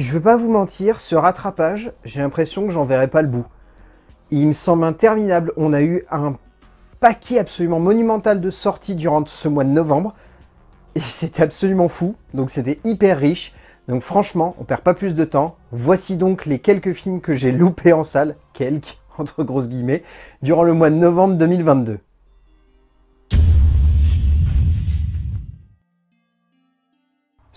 Je vais pas vous mentir, ce rattrapage, j'ai l'impression que j'en verrai pas le bout. Il me semble interminable, on a eu un paquet absolument monumental de sorties durant ce mois de novembre, et c'était absolument fou, donc c'était hyper riche. Donc franchement, on perd pas plus de temps. Voici donc les quelques films que j'ai loupés en salle, quelques, entre grosses guillemets, durant le mois de novembre 2022.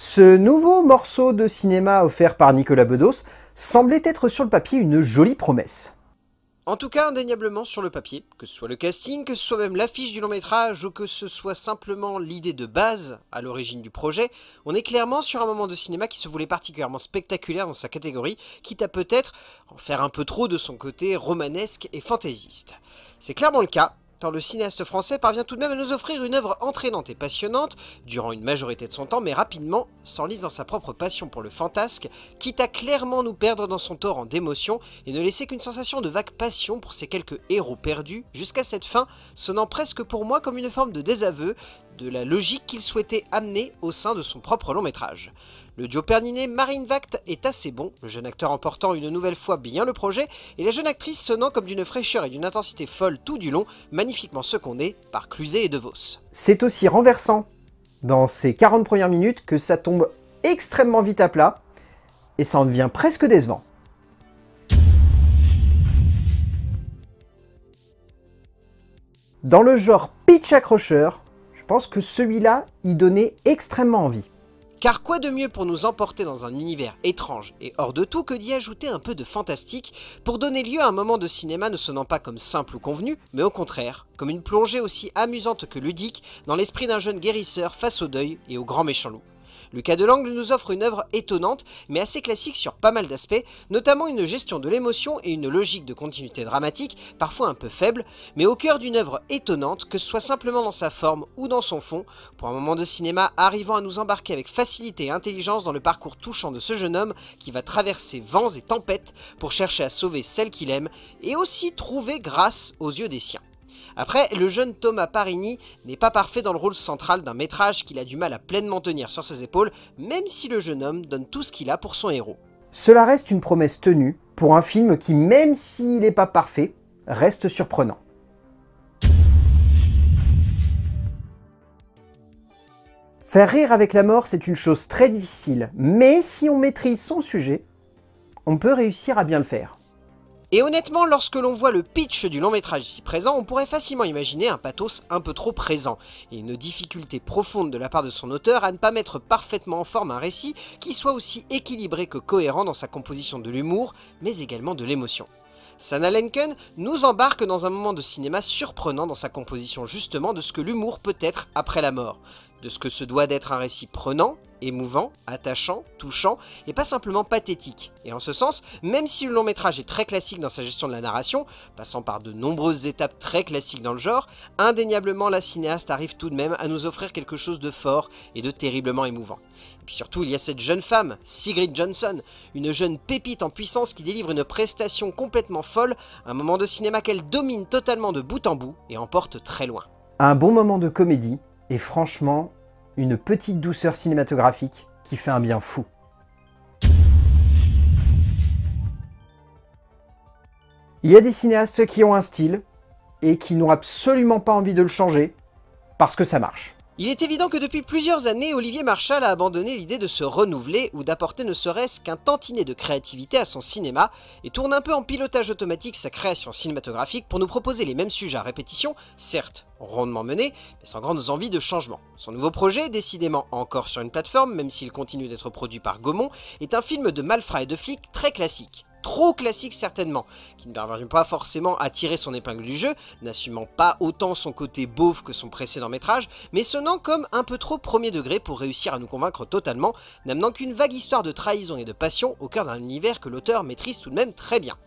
Ce nouveau morceau de cinéma offert par Nicolas Bedos semblait être sur le papier une jolie promesse. En tout cas, indéniablement sur le papier, que ce soit le casting, que ce soit même l'affiche du long métrage, ou que ce soit simplement l'idée de base à l'origine du projet, on est clairement sur un moment de cinéma qui se voulait particulièrement spectaculaire dans sa catégorie, quitte à peut-être en faire un peu trop de son côté romanesque et fantaisiste. C'est clairement le cas, tant le cinéaste français parvient tout de même à nous offrir une œuvre entraînante et passionnante, durant une majorité de son temps, mais rapidement s'enlise dans sa propre passion pour le fantasque, quitte à clairement nous perdre dans son torrent d'émotions et ne laisser qu'une sensation de vague passion pour ces quelques héros perdus, jusqu'à cette fin sonnant presque pour moi comme une forme de désaveu de la logique qu'il souhaitait amener au sein de son propre long métrage. Le duo Perninet-Marine Vact est assez bon, le jeune acteur emportant une nouvelle fois bien le projet, et la jeune actrice sonnant comme d'une fraîcheur et d'une intensité folle tout du long, magnifiquement secondée par Cluzet et De Vos. C'est aussi renversant dans ces 40 premières minutes que ça tombe extrêmement vite à plat, et ça en devient presque décevant. Dans le genre pitch accrocheur, je pense que celui-là y donnait extrêmement envie. Car quoi de mieux pour nous emporter dans un univers étrange et hors de tout que d'y ajouter un peu de fantastique pour donner lieu à un moment de cinéma ne sonnant pas comme simple ou convenu, mais au contraire, comme une plongée aussi amusante que ludique dans l'esprit d'un jeune guérisseur face au deuil et au grand méchant loup. Lucas Delangle nous offre une œuvre étonnante, mais assez classique sur pas mal d'aspects, notamment une gestion de l'émotion et une logique de continuité dramatique, parfois un peu faible, mais au cœur d'une œuvre étonnante, que ce soit simplement dans sa forme ou dans son fond, pour un moment de cinéma arrivant à nous embarquer avec facilité et intelligence dans le parcours touchant de ce jeune homme qui va traverser vents et tempêtes pour chercher à sauver celle qu'il aime, et aussi trouver grâce aux yeux des siens. Après, le jeune Thomas Parini n'est pas parfait dans le rôle central d'un métrage qu'il a du mal à pleinement tenir sur ses épaules, même si le jeune homme donne tout ce qu'il a pour son héros. Cela reste une promesse tenue pour un film qui, même s'il n'est pas parfait, reste surprenant. Faire rire avec la mort, c'est une chose très difficile, mais si on maîtrise son sujet, on peut réussir à bien le faire. Et honnêtement, lorsque l'on voit le pitch du long métrage ici présent, on pourrait facilement imaginer un pathos un peu trop présent, et une difficulté profonde de la part de son auteur à ne pas mettre parfaitement en forme un récit qui soit aussi équilibré que cohérent dans sa composition de l'humour, mais également de l'émotion. Sanna Lenken nous embarque dans un moment de cinéma surprenant dans sa composition justement de ce que l'humour peut être après la mort, de ce que se doit d'être un récit prenant, émouvant, attachant, touchant, et pas simplement pathétique. Et en ce sens, même si le long métrage est très classique dans sa gestion de la narration, passant par de nombreuses étapes très classiques dans le genre, indéniablement la cinéaste arrive tout de même à nous offrir quelque chose de fort et de terriblement émouvant. Et puis surtout, il y a cette jeune femme, Sigrid Johnson, une jeune pépite en puissance qui délivre une prestation complètement folle, un moment de cinéma qu'elle domine totalement de bout en bout et emporte très loin. Un bon moment de comédie, et franchement, une petite douceur cinématographique qui fait un bien fou. Il y a des cinéastes qui ont un style et qui n'ont absolument pas envie de le changer parce que ça marche. Il est évident que depuis plusieurs années, Olivier Marchal a abandonné l'idée de se renouveler ou d'apporter ne serait-ce qu'un tantinet de créativité à son cinéma et tourne un peu en pilotage automatique sa création cinématographique pour nous proposer les mêmes sujets à répétition, certes rondement menés, mais sans grandes envies de changement. Son nouveau projet, décidément encore sur une plateforme, même s'il continue d'être produit par Gaumont, est un film de malfrats et de flics très classique. Trop classique certainement, qui ne parvient pas forcément à tirer son épingle du jeu, n'assumant pas autant son côté beauf que son précédent métrage, mais sonnant comme un peu trop premier degré pour réussir à nous convaincre totalement, n'amenant qu'une vague histoire de trahison et de passion au cœur d'un univers que l'auteur maîtrise tout de même très bien.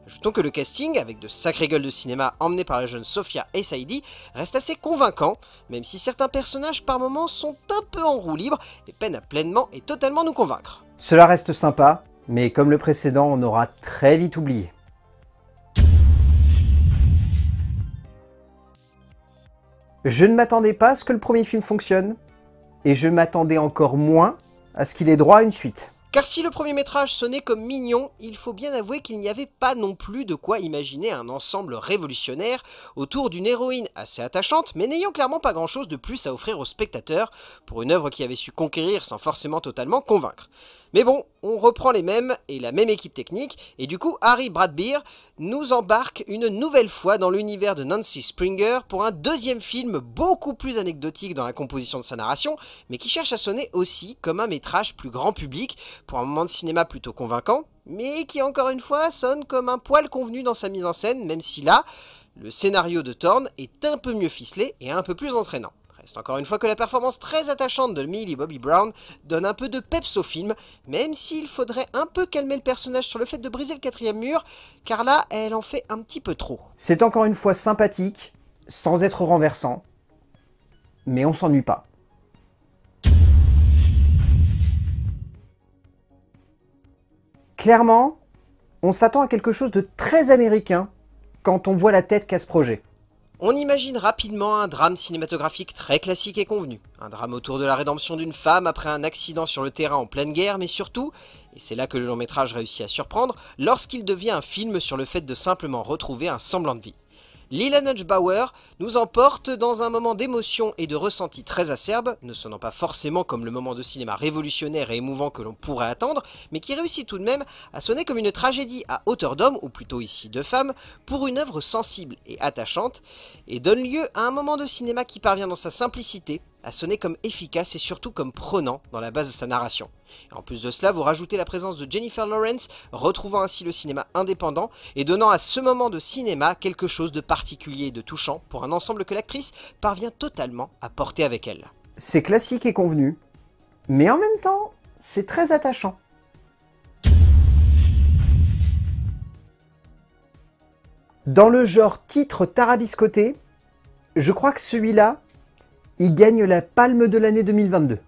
Ajoutons que le casting, avec de sacrées gueules de cinéma emmenées par la jeune Sofia et Saïdi, reste assez convaincant, même si certains personnages par moments sont un peu en roue libre et peinent à pleinement et totalement nous convaincre. Cela reste sympa, mais comme le précédent, on aura très vite oublié. Je ne m'attendais pas à ce que le premier film fonctionne, et je m'attendais encore moins à ce qu'il ait droit à une suite. Car si le premier métrage sonnait comme mignon, il faut bien avouer qu'il n'y avait pas non plus de quoi imaginer un ensemble révolutionnaire autour d'une héroïne assez attachante, mais n'ayant clairement pas grand chose de plus à offrir aux spectateurs pour une œuvre qui avait su conquérir sans forcément totalement convaincre. Mais bon, on reprend les mêmes et la même équipe technique, et du coup Harry Bradbeer nous embarque une nouvelle fois dans l'univers de Nancy Springer pour un deuxième film beaucoup plus anecdotique dans la composition de sa narration, mais qui cherche à sonner aussi comme un métrage plus grand public pour un moment de cinéma plutôt convaincant, mais qui encore une fois sonne comme un poil convenu dans sa mise en scène, même si là, le scénario de Thorne est un peu mieux ficelé et un peu plus entraînant. Reste encore une fois que la performance très attachante de Millie Bobby Brown donne un peu de peps au film, même s'il faudrait un peu calmer le personnage sur le fait de briser le quatrième mur, car là, elle en fait un petit peu trop. C'est encore une fois sympathique, sans être renversant, mais on s'ennuie pas. Clairement, on s'attend à quelque chose de très américain quand on voit la tête qu'a ce projet. On imagine rapidement un drame cinématographique très classique et convenu. Un drame autour de la rédemption d'une femme après un accident sur le terrain en pleine guerre, mais surtout, et c'est là que le long métrage réussit à surprendre, lorsqu'il devient un film sur le fait de simplement retrouver un semblant de vie. Lila Bauer nous emporte dans un moment d'émotion et de ressenti très acerbe, ne sonnant pas forcément comme le moment de cinéma révolutionnaire et émouvant que l'on pourrait attendre, mais qui réussit tout de même à sonner comme une tragédie à hauteur d'homme, ou plutôt ici de femme, pour une œuvre sensible et attachante, et donne lieu à un moment de cinéma qui parvient dans sa simplicité à sonner comme efficace et surtout comme prenant dans la base de sa narration. Et en plus de cela, vous rajoutez la présence de Jennifer Lawrence, retrouvant ainsi le cinéma indépendant et donnant à ce moment de cinéma quelque chose de particulier et de touchant pour un ensemble que l'actrice parvient totalement à porter avec elle. C'est classique et convenu, mais en même temps, c'est très attachant. Dans le genre titre tarabiscoté, je crois que celui-là, il gagne la palme de l'année 2022.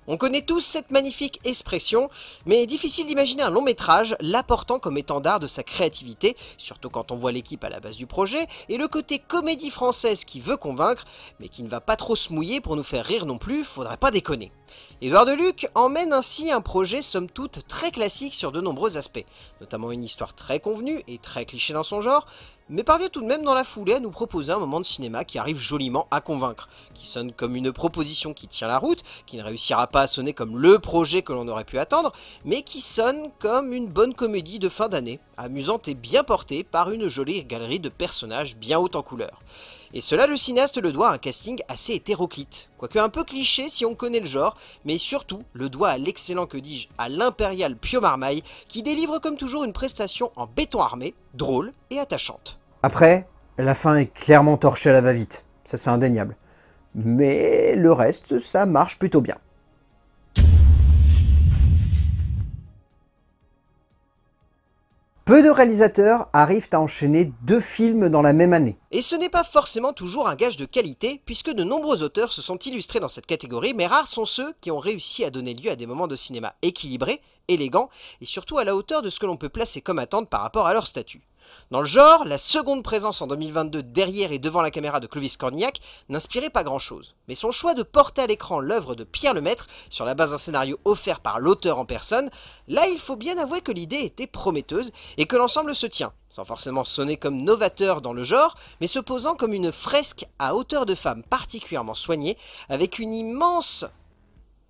On connaît tous cette magnifique expression, mais difficile d'imaginer un long métrage l'apportant comme étendard de sa créativité, surtout quand on voit l'équipe à la base du projet, et le côté comédie française qui veut convaincre, mais qui ne va pas trop se mouiller pour nous faire rire non plus, faudrait pas déconner. Édouard Deluc emmène ainsi un projet somme toute très classique sur de nombreux aspects, notamment une histoire très convenue et très cliché dans son genre, mais parvient tout de même dans la foulée à nous proposer un moment de cinéma qui arrive joliment à convaincre, qui sonne comme une proposition qui tient la route, qui ne réussira pas à sonner comme le projet que l'on aurait pu attendre, mais qui sonne comme une bonne comédie de fin d'année, amusante et bien portée par une jolie galerie de personnages bien haute en couleur. Et cela, le cinéaste le doit à un casting assez hétéroclite, quoique un peu cliché si on connaît le genre, mais surtout le doit à l'excellent, que dis-je, à l'impérial Pio Marmaille, qui délivre comme toujours une prestation en béton armé, drôle et attachante. Après, la fin est clairement torchée à la va-vite, ça c'est indéniable. Mais le reste, ça marche plutôt bien. Peu de réalisateurs arrivent à enchaîner 2 films dans la même année. Et ce n'est pas forcément toujours un gage de qualité, puisque de nombreux auteurs se sont illustrés dans cette catégorie, mais rares sont ceux qui ont réussi à donner lieu à des moments de cinéma équilibrés, élégants, et surtout à la hauteur de ce que l'on peut placer comme attente par rapport à leur statut. Dans le genre, la seconde présence en 2022 derrière et devant la caméra de Clovis Cornillac n'inspirait pas grand chose, mais son choix de porter à l'écran l'œuvre de Pierre Lemaitre sur la base d'un scénario offert par l'auteur en personne, là il faut bien avouer que l'idée était prometteuse et que l'ensemble se tient, sans forcément sonner comme novateur dans le genre, mais se posant comme une fresque à hauteur de femme particulièrement soignée, avec une immense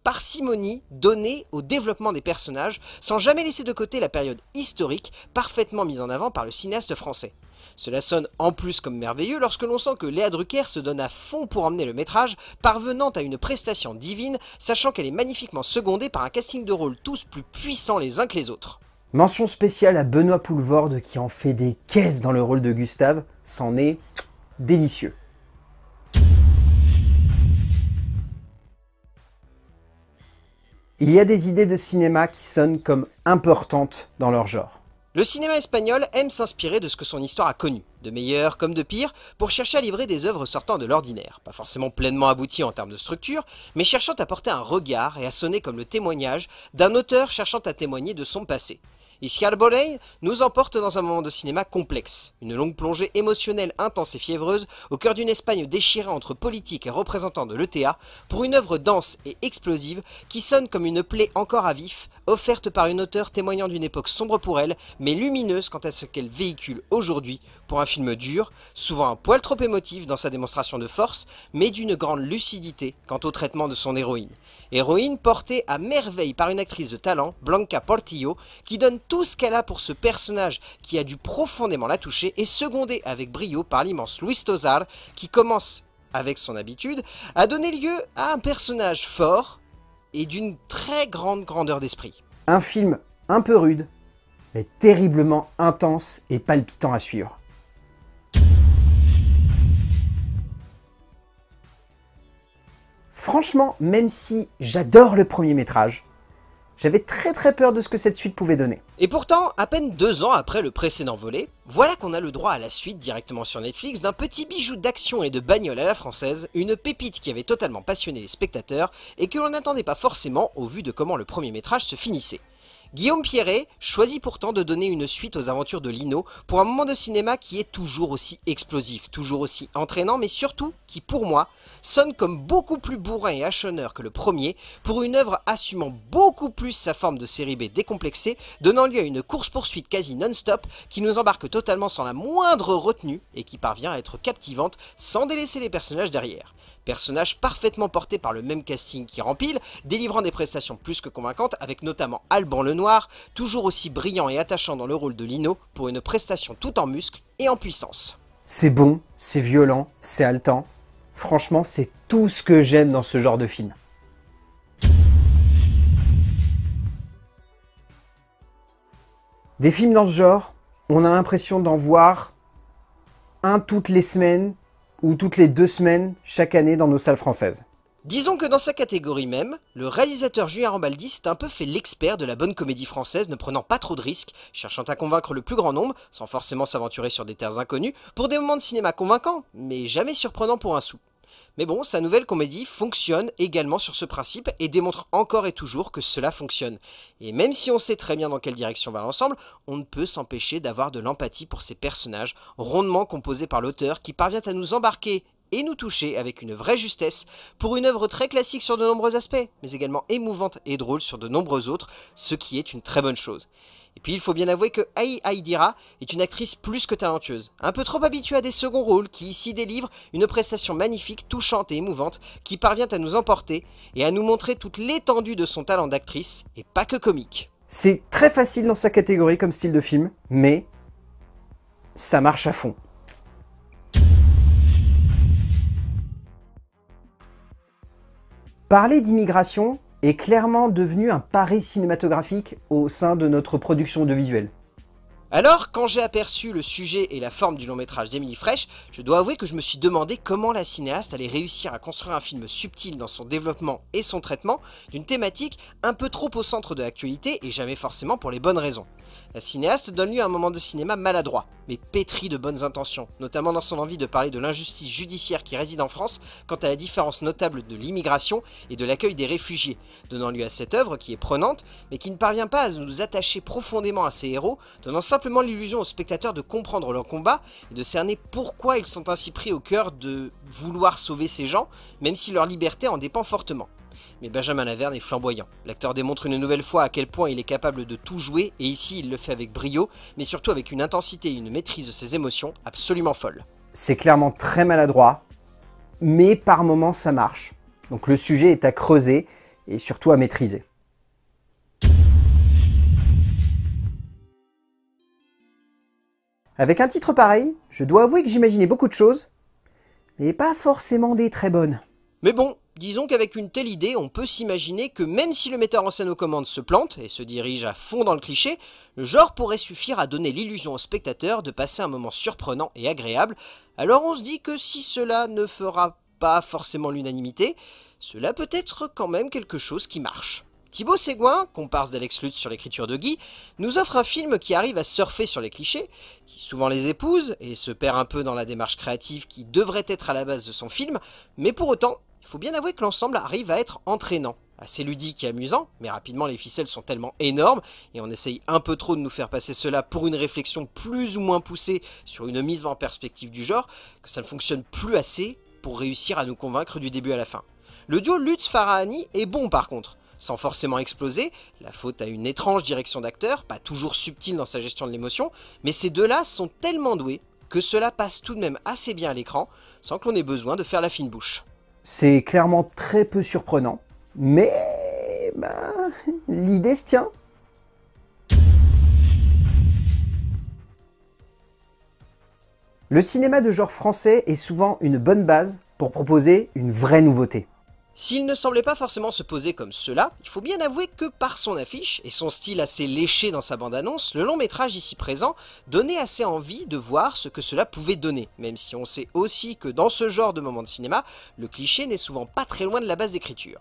parcimonie donnée au développement des personnages, sans jamais laisser de côté la période historique parfaitement mise en avant par le cinéaste français. Cela sonne en plus comme merveilleux lorsque l'on sent que Léa Drucker se donne à fond pour emmener le métrage, parvenant à une prestation divine, sachant qu'elle est magnifiquement secondée par un casting de rôles tous plus puissants les uns que les autres. Mention spéciale à Benoît Poulvorde qui en fait des caisses dans le rôle de Gustave, c'en est délicieux. Il y a des idées de cinéma qui sonnent comme importantes dans leur genre. Le cinéma espagnol aime s'inspirer de ce que son histoire a connu, de meilleur comme de pire, pour chercher à livrer des œuvres sortant de l'ordinaire, pas forcément pleinement abouties en termes de structure, mais cherchant à porter un regard et à sonner comme le témoignage d'un auteur cherchant à témoigner de son passé. Ischial Bolley nous emporte dans un moment de cinéma complexe, une longue plongée émotionnelle intense et fiévreuse au cœur d'une Espagne déchirée entre politique et représentants de l'ETA, pour une œuvre dense et explosive qui sonne comme une plaie encore à vif, offerte par une auteure témoignant d'une époque sombre pour elle, mais lumineuse quant à ce qu'elle véhicule aujourd'hui pour un film dur, souvent un poil trop émotif dans sa démonstration de force, mais d'une grande lucidité quant au traitement de son héroïne. Héroïne portée à merveille par une actrice de talent, Blanca Portillo, qui donne tout ce qu'elle a pour ce personnage qui a dû profondément la toucher, et secondée avec brio par l'immense Luis Tosar, qui commence, avec son habitude, à donner lieu à un personnage fort et d'une très grande grandeur d'esprit. Un film un peu rude, mais terriblement intense et palpitant à suivre. Franchement, même si j'adore le premier métrage, j'avais très peur de ce que cette suite pouvait donner. Et pourtant, à peine 2 ans après le précédent volet, voilà qu'on a le droit à la suite directement sur Netflix d'un petit bijou d'action et de bagnole à la française, une pépite qui avait totalement passionné les spectateurs et que l'on n'attendait pas forcément au vu de comment le premier métrage se finissait. Guillaume Pierret choisit pourtant de donner une suite aux aventures de Lino pour un moment de cinéma qui est toujours aussi explosif, toujours aussi entraînant, mais surtout qui, pour moi, sonne comme beaucoup plus bourrin et hachonneur que le premier, pour une œuvre assumant beaucoup plus sa forme de série B décomplexée, donnant lieu à une course-poursuite quasi non-stop qui nous embarque totalement sans la moindre retenue et qui parvient à être captivante sans délaisser les personnages derrière. Personnages parfaitement portés par le même casting qui rempile, délivrant des prestations plus que convaincantes avec notamment Alban Lenoir, toujours aussi brillant et attachant dans le rôle de Lino pour une prestation tout en muscles et en puissance. C'est bon, c'est violent, c'est haletant. Franchement, c'est tout ce que j'aime dans ce genre de film. Des films dans ce genre, on a l'impression d'en voir un toutes les semaines ou toutes les 2 semaines chaque année dans nos salles françaises. Disons que dans sa catégorie même, le réalisateur Julien Rambaldi s'est un peu fait l'expert de la bonne comédie française, ne prenant pas trop de risques, cherchant à convaincre le plus grand nombre, sans forcément s'aventurer sur des terres inconnues, pour des moments de cinéma convaincants, mais jamais surprenants pour un sou. Mais bon, sa nouvelle comédie fonctionne également sur ce principe et démontre encore et toujours que cela fonctionne. Et même si on sait très bien dans quelle direction va l'ensemble, on ne peut s'empêcher d'avoir de l'empathie pour ces personnages rondement composés par l'auteur qui parvient à nous embarquer et nous toucher avec une vraie justesse pour une œuvre très classique sur de nombreux aspects, mais également émouvante et drôle sur de nombreux autres, ce qui est une très bonne chose. Et puis il faut bien avouer que Aïe Aïdira est une actrice plus que talentueuse, un peu trop habituée à des seconds rôles, qui ici délivre une prestation magnifique, touchante et émouvante, qui parvient à nous emporter et à nous montrer toute l'étendue de son talent d'actrice, et pas que comique. C'est très facile dans sa catégorie comme style de film, mais ça marche à fond. Parler d'immigration est clairement devenu un pari cinématographique au sein de notre production audiovisuelle. Alors, quand j'ai aperçu le sujet et la forme du long métrage d'Émilie Frêche, je dois avouer que je me suis demandé comment la cinéaste allait réussir à construire un film subtil dans son développement et son traitement d'une thématique un peu trop au centre de l'actualité et jamais forcément pour les bonnes raisons. La cinéaste donne lieu à un moment de cinéma maladroit, mais pétri de bonnes intentions, notamment dans son envie de parler de l'injustice judiciaire qui réside en France quant à la différence notable de l'immigration et de l'accueil des réfugiés, donnant lieu à cette œuvre qui est prenante, mais qui ne parvient pas à nous attacher profondément à ses héros, donnant simplement l'illusion aux spectateurs de comprendre leur combat et de cerner pourquoi ils sont ainsi pris au cœur de vouloir sauver ces gens, même si leur liberté en dépend fortement. Mais Benjamin Laverne est flamboyant. L'acteur démontre une nouvelle fois à quel point il est capable de tout jouer, et ici il le fait avec brio, mais surtout avec une intensité et une maîtrise de ses émotions absolument folle. C'est clairement très maladroit, mais par moments ça marche. Donc le sujet est à creuser et surtout à maîtriser. Avec un titre pareil, je dois avouer que j'imaginais beaucoup de choses, mais pas forcément des très bonnes. Mais bon, disons qu'avec une telle idée, on peut s'imaginer que même si le metteur en scène aux commandes se plante et se dirige à fond dans le cliché, le genre pourrait suffire à donner l'illusion au spectateur de passer un moment surprenant et agréable. Alors on se dit que si cela ne fera pas forcément l'unanimité, cela peut être quand même quelque chose qui marche. Thibaut Séguin, comparse d'Alex Lutz sur l'écriture de Guy, nous offre un film qui arrive à surfer sur les clichés, qui souvent les épouse et se perd un peu dans la démarche créative qui devrait être à la base de son film, mais pour autant, il faut bien avouer que l'ensemble arrive à être entraînant, assez ludique et amusant, mais rapidement les ficelles sont tellement énormes, et on essaye un peu trop de nous faire passer cela pour une réflexion plus ou moins poussée sur une mise en perspective du genre, que ça ne fonctionne plus assez pour réussir à nous convaincre du début à la fin. Le duo Lutz-Farahani est bon par contre, sans forcément exploser, la faute à une étrange direction d'acteur, pas toujours subtile dans sa gestion de l'émotion, mais ces deux-là sont tellement doués que cela passe tout de même assez bien à l'écran, sans que l'on ait besoin de faire la fine bouche. C'est clairement très peu surprenant, mais l'idée se tient. Le cinéma de genre français est souvent une bonne base pour proposer une vraie nouveauté. S'il ne semblait pas forcément se poser comme cela, il faut bien avouer que par son affiche et son style assez léché dans sa bande-annonce, le long métrage ici présent donnait assez envie de voir ce que cela pouvait donner, même si on sait aussi que dans ce genre de moment de cinéma, le cliché n'est souvent pas très loin de la base d'écriture.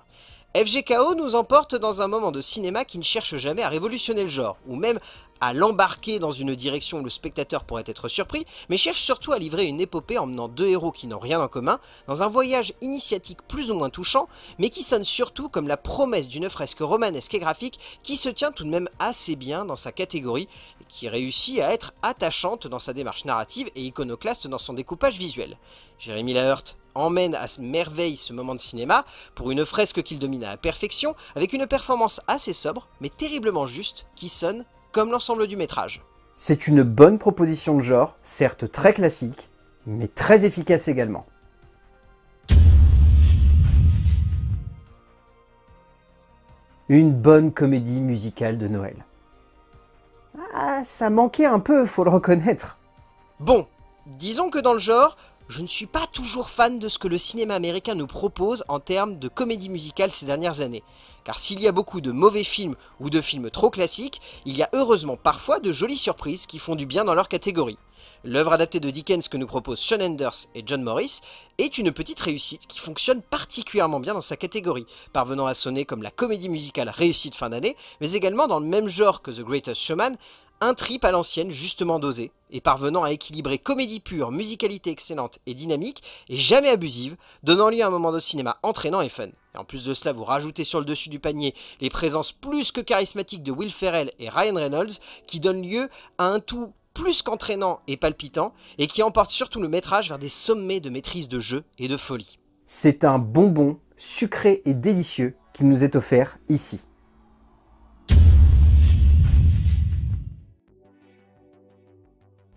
FGKO nous emporte dans un moment de cinéma qui ne cherche jamais à révolutionner le genre, ou même à l'embarquer dans une direction où le spectateur pourrait être surpris, mais cherche surtout à livrer une épopée emmenant deux héros qui n'ont rien en commun, dans un voyage initiatique plus ou moins touchant, mais qui sonne surtout comme la promesse d'une fresque romanesque et graphique qui se tient tout de même assez bien dans sa catégorie, et qui réussit à être attachante dans sa démarche narrative et iconoclaste dans son découpage visuel. Jérémy Laheurte emmène à merveille ce moment de cinéma pour une fresque qu'il domine à la perfection, avec une performance assez sobre, mais terriblement juste, qui sonne comme l'ensemble du métrage. C'est une bonne proposition de genre, certes très classique, mais très efficace également. Une bonne comédie musicale de Noël. Ah, ça manquait un peu, faut le reconnaître. Bon, disons que dans le genre, je ne suis pas toujours fan de ce que le cinéma américain nous propose en termes de comédie musicale ces dernières années. Car s'il y a beaucoup de mauvais films ou de films trop classiques, il y a heureusement parfois de jolies surprises qui font du bien dans leur catégorie. L'œuvre adaptée de Dickens que nous proposent Sean Anders et John Morris est une petite réussite qui fonctionne particulièrement bien dans sa catégorie, parvenant à sonner comme la comédie musicale réussie de fin d'année, mais également dans le même genre que The Greatest Showman, un trip à l'ancienne justement dosé, et parvenant à équilibrer comédie pure, musicalité excellente et dynamique, et jamais abusive, donnant lieu à un moment de cinéma entraînant et fun. Et en plus de cela, vous rajoutez sur le dessus du panier les présences plus que charismatiques de Will Ferrell et Ryan Reynolds, qui donnent lieu à un tout plus qu'entraînant et palpitant, et qui emporte surtout le métrage vers des sommets de maîtrise de jeu et de folie. C'est un bonbon sucré et délicieux qui nous est offert ici.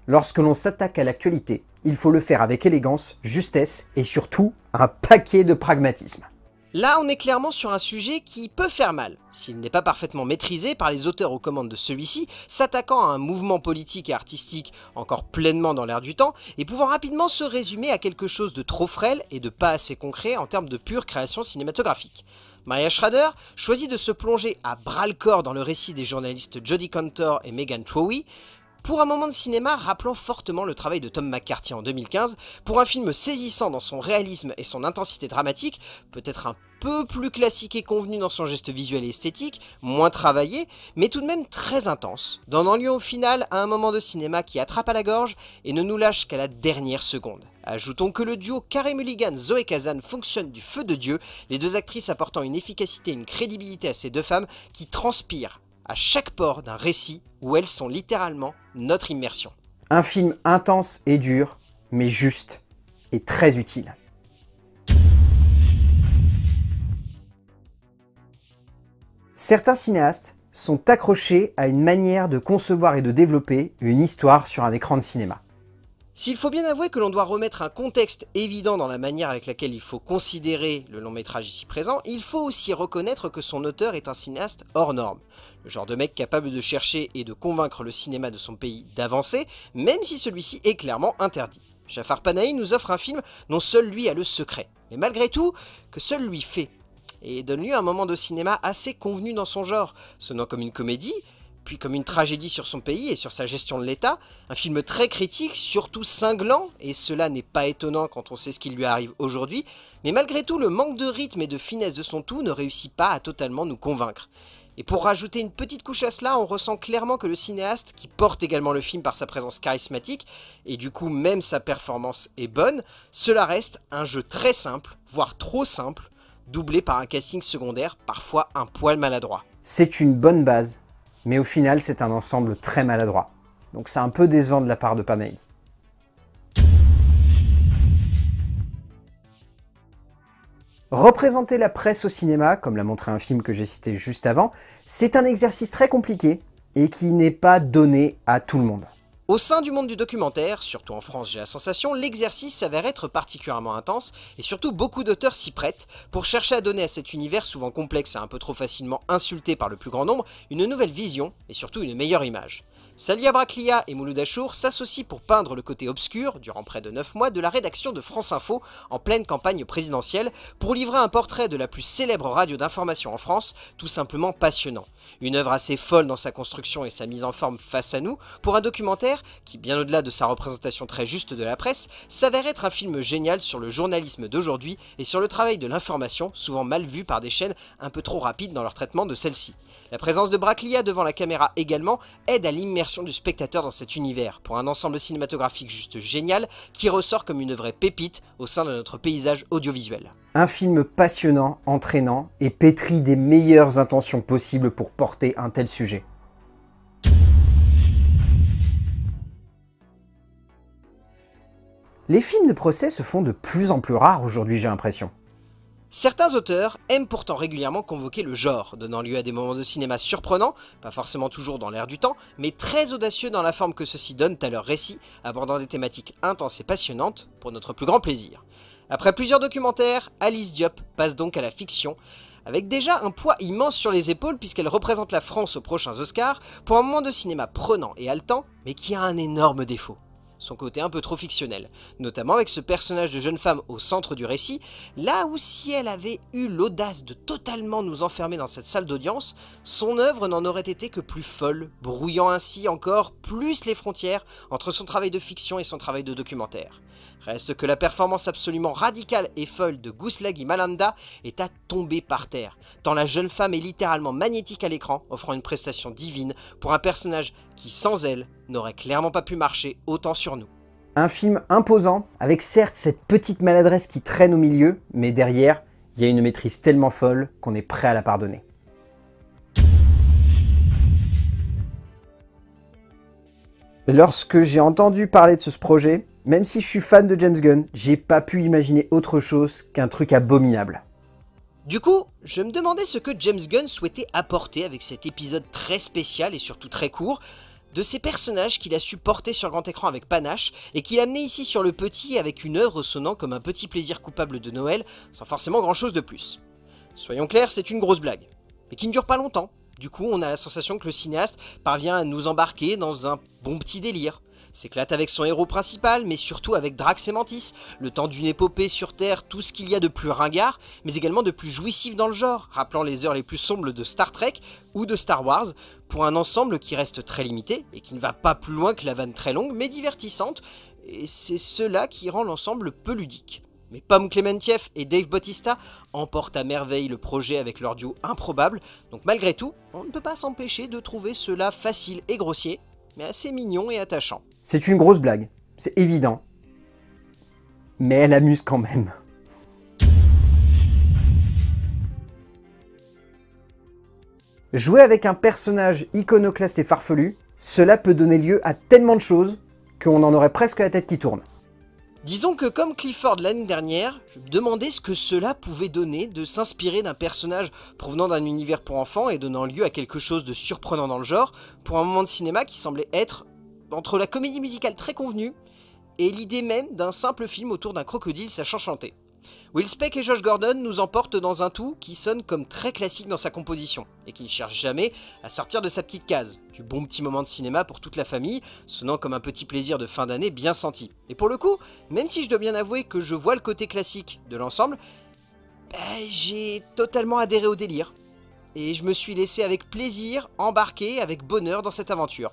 Lorsque l'on s'attaque à l'actualité, il faut le faire avec élégance, justesse et surtout un paquet de pragmatisme. Là, on est clairement sur un sujet qui peut faire mal, s'il n'est pas parfaitement maîtrisé par les auteurs aux commandes de celui-ci, s'attaquant à un mouvement politique et artistique encore pleinement dans l'air du temps, et pouvant rapidement se résumer à quelque chose de trop frêle et de pas assez concret en termes de pure création cinématographique. Maria Schrader choisit de se plonger à bras-le-corps dans le récit des journalistes Jodie Cantor et Megan Trowie, pour un moment de cinéma rappelant fortement le travail de Tom McCarthy en 2015, pour un film saisissant dans son réalisme et son intensité dramatique, peut-être un peu plus classique et convenu dans son geste visuel et esthétique, moins travaillé, mais tout de même très intense, donnant lieu au final à un moment de cinéma qui attrape à la gorge et ne nous lâche qu'à la dernière seconde. Ajoutons que le duo Carey Mulligan-Zoé Kazan fonctionne du feu de Dieu, les deux actrices apportant une efficacité et une crédibilité à ces deux femmes qui transpirent à chaque pore d'un récit où elles sont littéralement notre immersion. Un film intense et dur, mais juste et très utile. Certains cinéastes sont accrochés à une manière de concevoir et de développer une histoire sur un écran de cinéma. S'il faut bien avouer que l'on doit remettre un contexte évident dans la manière avec laquelle il faut considérer le long métrage ici présent, il faut aussi reconnaître que son auteur est un cinéaste hors norme. Le genre de mec capable de chercher et de convaincre le cinéma de son pays d'avancer, même si celui-ci est clairement interdit. Jafar Panahi nous offre un film dont seul lui a le secret, mais malgré tout, que seul lui fait, et donne lieu à un moment de cinéma assez convenu dans son genre, sonnant comme une comédie, puis comme une tragédie sur son pays et sur sa gestion de l'État, un film très critique, surtout cinglant, et cela n'est pas étonnant quand on sait ce qui lui arrive aujourd'hui, mais malgré tout le manque de rythme et de finesse de son tout ne réussit pas à totalement nous convaincre. Et pour rajouter une petite couche à cela, on ressent clairement que le cinéaste, qui porte également le film par sa présence charismatique, et du coup même sa performance est bonne, cela reste un jeu très simple, voire trop simple, doublé par un casting secondaire parfois un poil maladroit. C'est une bonne base, mais au final c'est un ensemble très maladroit. Donc c'est un peu décevant de la part de Panahi. Représenter la presse au cinéma, comme l'a montré un film que j'ai cité juste avant, c'est un exercice très compliqué et qui n'est pas donné à tout le monde. Au sein du monde du documentaire, surtout en France j'ai la sensation, l'exercice s'avère être particulièrement intense et surtout beaucoup d'auteurs s'y prêtent pour chercher à donner à cet univers souvent complexe et un peu trop facilement insulté par le plus grand nombre une nouvelle vision et surtout une meilleure image. Salia Braclia et Mouloud Achour s'associent pour peindre le côté obscur, durant près de 9 mois, de la rédaction de France Info en pleine campagne présidentielle pour livrer un portrait de la plus célèbre radio d'information en France, tout simplement passionnant. Une œuvre assez folle dans sa construction et sa mise en forme face à nous, pour un documentaire qui, bien au-delà de sa représentation très juste de la presse, s'avère être un film génial sur le journalisme d'aujourd'hui et sur le travail de l'information, souvent mal vu par des chaînes un peu trop rapides dans leur traitement de celle-ci. La présence de Braclia devant la caméra également aide à l'immersion du spectateur dans cet univers, pour un ensemble cinématographique juste génial qui ressort comme une vraie pépite au sein de notre paysage audiovisuel. Un film passionnant, entraînant et pétri des meilleures intentions possibles pour porter un tel sujet. Les films de procès se font de plus en plus rares aujourd'hui, j'ai l'impression. Certains auteurs aiment pourtant régulièrement convoquer le genre, donnant lieu à des moments de cinéma surprenants, pas forcément toujours dans l'air du temps, mais très audacieux dans la forme que ceux-ci donnent à leur récit, abordant des thématiques intenses et passionnantes, pour notre plus grand plaisir. Après plusieurs documentaires, Alice Diop passe donc à la fiction, avec déjà un poids immense sur les épaules puisqu'elle représente la France aux prochains Oscars, pour un moment de cinéma prenant et haletant, mais qui a un énorme défaut. Son côté un peu trop fictionnel, notamment avec ce personnage de jeune femme au centre du récit, là où si elle avait eu l'audace de totalement nous enfermer dans cette salle d'audience, son œuvre n'en aurait été que plus folle, brouillant ainsi encore plus les frontières entre son travail de fiction et son travail de documentaire. Reste que la performance absolument radicale et folle de Gusla Malanda est à tomber par terre, tant la jeune femme est littéralement magnétique à l'écran, offrant une prestation divine pour un personnage qui, sans elle, n'aurait clairement pas pu marcher autant sur nous. Un film imposant, avec certes cette petite maladresse qui traîne au milieu, mais derrière, il y a une maîtrise tellement folle qu'on est prêt à la pardonner. Lorsque j'ai entendu parler de ce projet, même si je suis fan de James Gunn, j'ai pas pu imaginer autre chose qu'un truc abominable. Du coup, je me demandais ce que James Gunn souhaitait apporter avec cet épisode très spécial et surtout très court, de ces personnages qu'il a su porter sur grand écran avec panache et qu'il a amené ici sur le petit avec une œuvre sonnant comme un petit plaisir coupable de Noël, sans forcément grand chose de plus. Soyons clairs, c'est une grosse blague, mais qui ne dure pas longtemps. Du coup, on a la sensation que le cinéaste parvient à nous embarquer dans un bon petit délire. S'éclate avec son héros principal, mais surtout avec Drax et Mantis, le temps d'une épopée sur Terre, tout ce qu'il y a de plus ringard, mais également de plus jouissif dans le genre, rappelant les heures les plus sombres de Star Trek ou de Star Wars, pour un ensemble qui reste très limité, et qui ne va pas plus loin que la vanne très longue, mais divertissante, et c'est cela qui rend l'ensemble peu ludique. Mais Pom Klementieff et Dave Bautista emportent à merveille le projet avec leur duo improbable, donc malgré tout, on ne peut pas s'empêcher de trouver cela facile et grossier, mais assez mignon et attachant. C'est une grosse blague, c'est évident, mais elle amuse quand même. Jouer avec un personnage iconoclaste et farfelu, cela peut donner lieu à tellement de choses qu'on en aurait presque la tête qui tourne. Disons que comme Clifford l'année dernière, je me demandais ce que cela pouvait donner de s'inspirer d'un personnage provenant d'un univers pour enfants et donnant lieu à quelque chose de surprenant dans le genre, pour un moment de cinéma qui semblait être entre la comédie musicale très convenue et l'idée même d'un simple film autour d'un crocodile sachant chanter. Will Speck et Josh Gordon nous emportent dans un tout qui sonne comme très classique dans sa composition, et qui ne cherche jamais à sortir de sa petite case, du bon petit moment de cinéma pour toute la famille, sonnant comme un petit plaisir de fin d'année bien senti. Et pour le coup, même si je dois bien avouer que je vois le côté classique de l'ensemble, j'ai totalement adhéré au délire, et je me suis laissé avec plaisir embarquer avec bonheur dans cette aventure.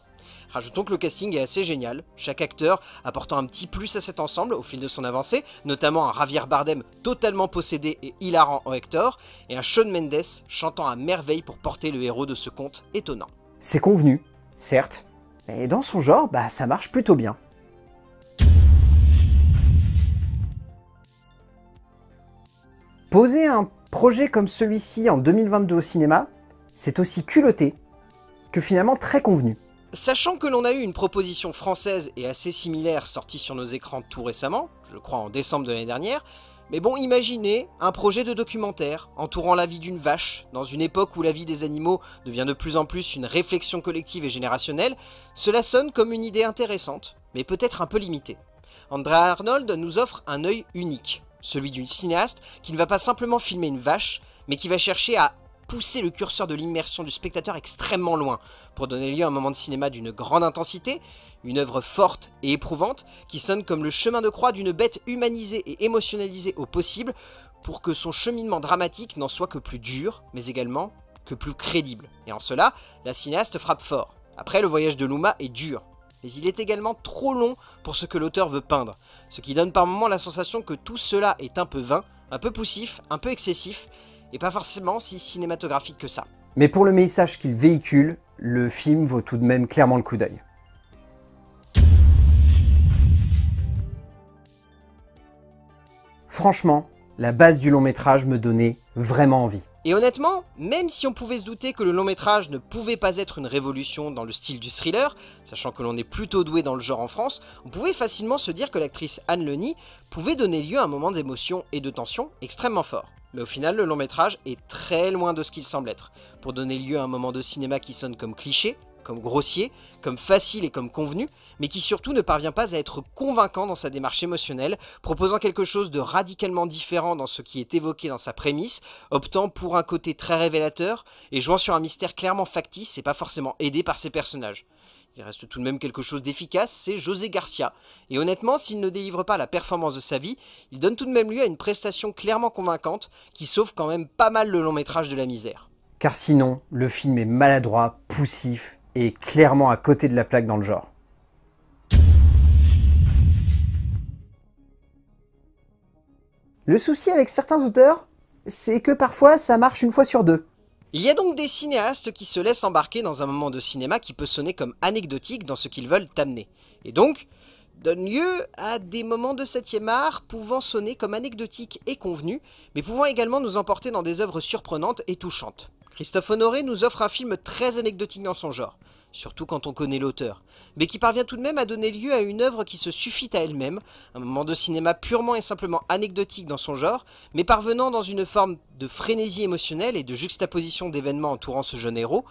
Rajoutons que le casting est assez génial, chaque acteur apportant un petit plus à cet ensemble au fil de son avancée, notamment un Javier Bardem totalement possédé et hilarant en Hector, et un Shawn Mendes chantant à merveille pour porter le héros de ce conte étonnant. C'est convenu, certes, mais dans son genre, ça marche plutôt bien. Poser un projet comme celui-ci en 2022 au cinéma, c'est aussi culotté que finalement très convenu. Sachant que l'on a eu une proposition française et assez similaire sortie sur nos écrans tout récemment, je crois en décembre de l'année dernière, Mais bon, imaginez un projet de documentaire entourant la vie d'une vache, dans une époque où la vie des animaux devient de plus en plus une réflexion collective et générationnelle. Cela sonne comme une idée intéressante, mais peut-être un peu limitée. Andrea Arnold nous offre un œil unique, celui d'une cinéaste qui ne va pas simplement filmer une vache, mais qui va chercher à pousser le curseur de l'immersion du spectateur extrêmement loin, pour donner lieu à un moment de cinéma d'une grande intensité, une œuvre forte et éprouvante, qui sonne comme le chemin de croix d'une bête humanisée et émotionnalisée au possible, pour que son cheminement dramatique n'en soit que plus dur, mais également que plus crédible. Et en cela, la cinéaste frappe fort. Après, le voyage de Luma est dur, mais il est également trop long pour ce que l'auteur veut peindre, ce qui donne par moments la sensation que tout cela est un peu vain, un peu poussif, un peu excessif, et pas forcément si cinématographique que ça. Mais pour le message qu'il véhicule, le film vaut tout de même clairement le coup d'œil. Franchement, la base du long métrage me donnait vraiment envie. Et honnêtement, même si on pouvait se douter que le long métrage ne pouvait pas être une révolution dans le style du thriller, sachant que l'on est plutôt doué dans le genre en France, on pouvait facilement se dire que l'actrice Anne Lenny pouvait donner lieu à un moment d'émotion et de tension extrêmement fort. Mais au final, le long métrage est très loin de ce qu'il semble être, pour donner lieu à un moment de cinéma qui sonne comme cliché, comme grossier, comme facile et comme convenu, mais qui surtout ne parvient pas à être convaincant dans sa démarche émotionnelle, proposant quelque chose de radicalement différent dans ce qui est évoqué dans sa prémisse, optant pour un côté très révélateur, et jouant sur un mystère clairement factice et pas forcément aidé par ses personnages. Il reste tout de même quelque chose d'efficace, c'est José Garcia, et honnêtement, s'il ne délivre pas la performance de sa vie, il donne tout de même lieu à une prestation clairement convaincante, qui sauve quand même pas mal le long métrage de la misère. Car sinon, le film est maladroit, poussif, et clairement à côté de la plaque dans le genre. Le souci avec certains auteurs, c'est que parfois ça marche une fois sur deux. Il y a donc des cinéastes qui se laissent embarquer dans un moment de cinéma qui peut sonner comme anecdotique dans ce qu'ils veulent amener. Et donc, donne lieu à des moments de 7e art pouvant sonner comme anecdotiques et convenus, mais pouvant également nous emporter dans des œuvres surprenantes et touchantes. Christophe Honoré nous offre un film très anecdotique dans son genre, surtout quand on connaît l'auteur, mais qui parvient tout de même à donner lieu à une œuvre qui se suffit à elle-même, un moment de cinéma purement et simplement anecdotique dans son genre, mais parvenant dans une forme de frénésie émotionnelle et de juxtaposition d'événements entourant ce jeune héros,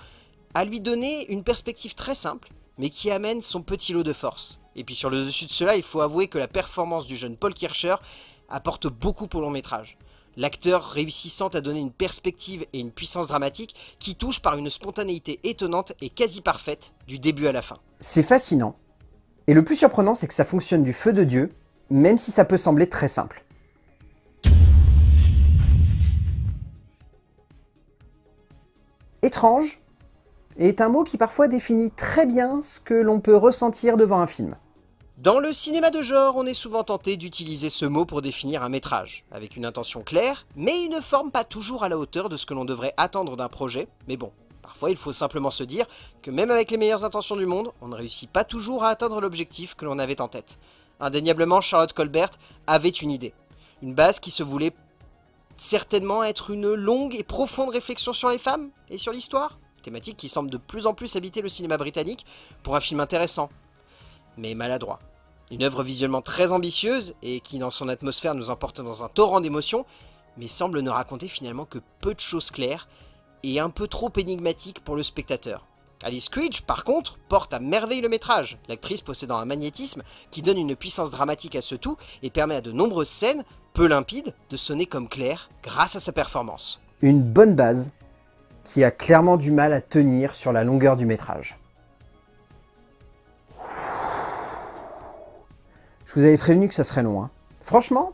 à lui donner une perspective très simple, mais qui amène son petit lot de force. Et puis sur le dessus de cela, il faut avouer que la performance du jeune Paul Kircher apporte beaucoup au long métrage. L'acteur réussissant à donner une perspective et une puissance dramatique qui touche par une spontanéité étonnante et quasi parfaite du début à la fin. C'est fascinant. Et le plus surprenant, c'est que ça fonctionne du feu de Dieu, même si ça peut sembler très simple. Étrange est un mot qui parfois définit très bien ce que l'on peut ressentir devant un film. Dans le cinéma de genre, on est souvent tenté d'utiliser ce mot pour définir un métrage, avec une intention claire, mais il ne forme pas toujours à la hauteur de ce que l'on devrait attendre d'un projet, mais bon, parfois il faut simplement se dire que même avec les meilleures intentions du monde, on ne réussit pas toujours à atteindre l'objectif que l'on avait en tête. Indéniablement, Charlotte Colbert avait une idée, une base qui se voulait certainement être une longue et profonde réflexion sur les femmes et sur l'histoire, thématique qui semble de plus en plus habiter le cinéma britannique pour un film intéressant, mais maladroit. Une œuvre visuellement très ambitieuse et qui dans son atmosphère nous emporte dans un torrent d'émotions, mais semble ne raconter finalement que peu de choses claires et un peu trop énigmatiques pour le spectateur. Alice Krige, par contre, porte à merveille le métrage, l'actrice possédant un magnétisme qui donne une puissance dramatique à ce tout et permet à de nombreuses scènes, peu limpides, de sonner comme claires grâce à sa performance. Une bonne base qui a clairement du mal à tenir sur la longueur du métrage. Je vous avais prévenu que ça serait long. Franchement,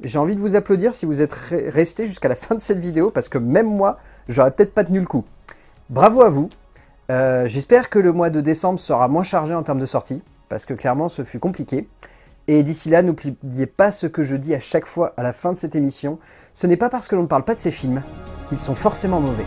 j'ai envie de vous applaudir si vous êtes restés jusqu'à la fin de cette vidéo, parce que même moi, j'aurais peut-être pas tenu le coup. Bravo à vous. J'espère que le mois de décembre sera moins chargé en termes de sorties, parce que clairement, ce fut compliqué. Et d'ici là, n'oubliez pas ce que je dis à chaque fois à la fin de cette émission. Ce n'est pas parce que l'on ne parle pas de ces films qu'ils sont forcément mauvais.